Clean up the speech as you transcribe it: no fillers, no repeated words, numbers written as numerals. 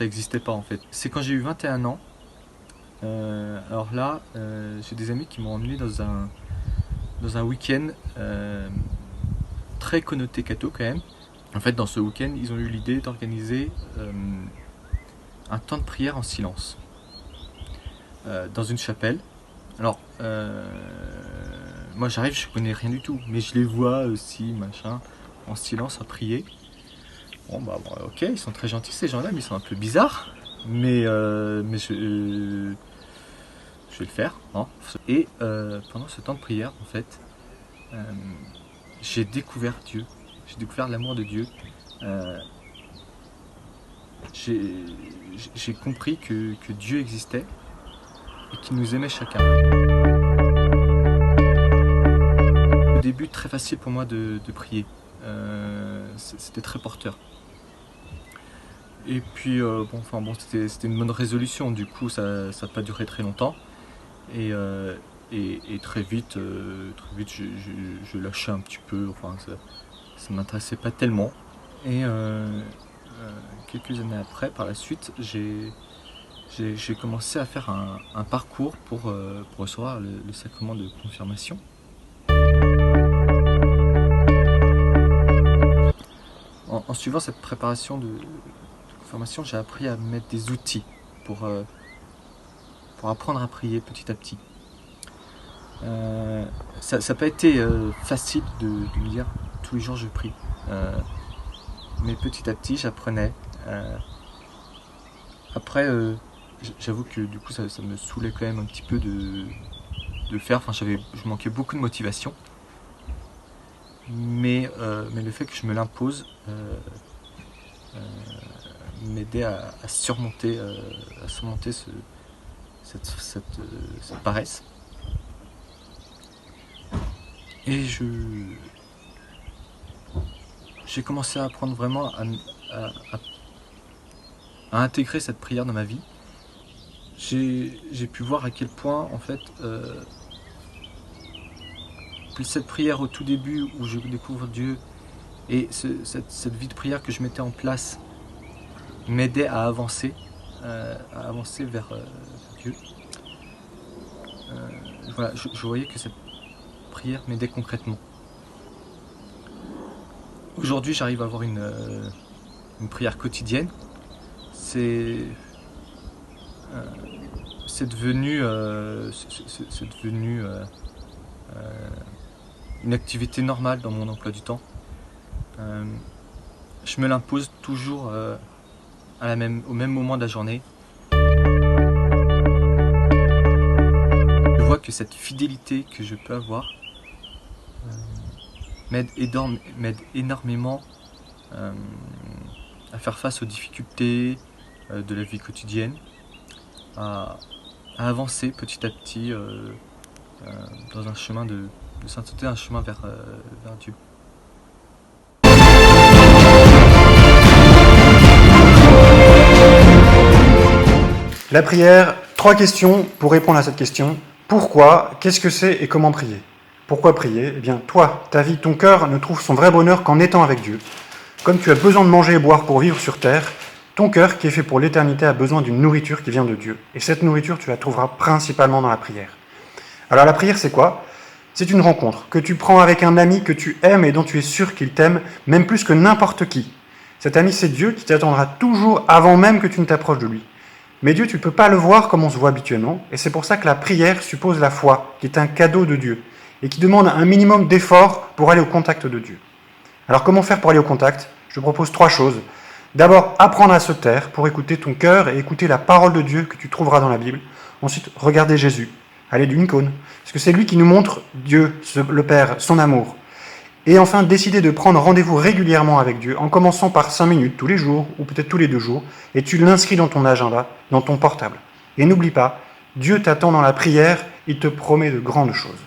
ça n'existait pas en fait. C'est quand j'ai eu 21 ans, alors là, j'ai des amis qui m'ont emmené dans un week-end très connoté catho quand même. En fait, dans ce week-end, ils ont eu l'idée d'organiser un temps de prière en silence dans une chapelle. Alors, moi j'arrive, je connais rien du tout, mais je les vois aussi, machin, en silence à prier. Bon, ok, ils sont très gentils ces gens-là, mais ils sont un peu bizarres. Mais je vais le faire. Hein. Et pendant ce temps de prière, en fait, j'ai découvert Dieu. J'ai découvert l'amour de Dieu. J'ai compris que Dieu existait et qu'il nous aimait chacun. Au début, très facile pour moi de prier. C'était très porteur. Et puis, c'était une bonne résolution. Du coup, ça n'a pas duré très longtemps. Et très vite, je lâchais un petit peu. Enfin, ça m'intéressait pas tellement. Et quelques années après, par la suite, j'ai commencé à faire un parcours pour recevoir le sacrement de confirmation. En suivant cette préparation de confirmation, j'ai appris à mettre des outils pour apprendre à prier petit à petit. Ça n'a pas été facile de me dire tous les jours je prie. Mais petit à petit, j'apprenais. Après, j'avoue que du coup, ça me saoulait quand même un petit peu de le faire. Enfin, je manquais beaucoup de motivation. Mais le fait que je me l'impose m'aidait à surmonter cette paresse. Et j'ai commencé à apprendre vraiment à intégrer cette prière dans ma vie. J'ai pu voir à quel point, en fait, cette prière au tout début où je découvre Dieu et cette vie de prière que je mettais en place m'aidait à avancer vers Dieu. Voilà, je voyais que cette prière m'aidait concrètement. Aujourd'hui, j'arrive à avoir une prière quotidienne. C'est devenu une activité normale dans mon emploi du temps. Je me l'impose toujours au même moment de la journée. Je vois que cette fidélité que je peux avoir m'aide énormément à faire face aux difficultés de la vie quotidienne, à avancer petit à petit dans un chemin de sainteté, un chemin vers Dieu. La prière, 3 questions pour répondre à cette question. Pourquoi, qu'est-ce que c'est et comment prier ? Pourquoi prier ? Eh bien, toi, ta vie, ton cœur ne trouve son vrai bonheur qu'en étant avec Dieu. Comme tu as besoin de manger et boire pour vivre sur terre, ton cœur, qui est fait pour l'éternité, a besoin d'une nourriture qui vient de Dieu. Et cette nourriture, tu la trouveras principalement dans la prière. Alors la prière, c'est quoi ? C'est une rencontre que tu prends avec un ami que tu aimes et dont tu es sûr qu'il t'aime, même plus que n'importe qui. Cet ami, c'est Dieu qui t'attendra toujours avant même que tu ne t'approches de lui. Mais Dieu, tu ne peux pas le voir comme on se voit habituellement, et c'est pour ça que la prière suppose la foi, qui est un cadeau de Dieu, et qui demande un minimum d'effort pour aller au contact de Dieu. Alors comment faire pour aller au contact ? Je te propose 3 choses. D'abord, apprendre à se taire pour écouter ton cœur et écouter la parole de Dieu que tu trouveras dans la Bible. Ensuite, regarder Jésus, aller d'une icône, parce que c'est lui qui nous montre Dieu, le Père, son amour. Et enfin, décider de prendre rendez-vous régulièrement avec Dieu, en commençant par 5 minutes tous les jours, ou peut-être tous les 2 jours, et tu l'inscris dans ton agenda, dans ton portable. Et n'oublie pas, Dieu t'attend dans la prière, il te promet de grandes choses.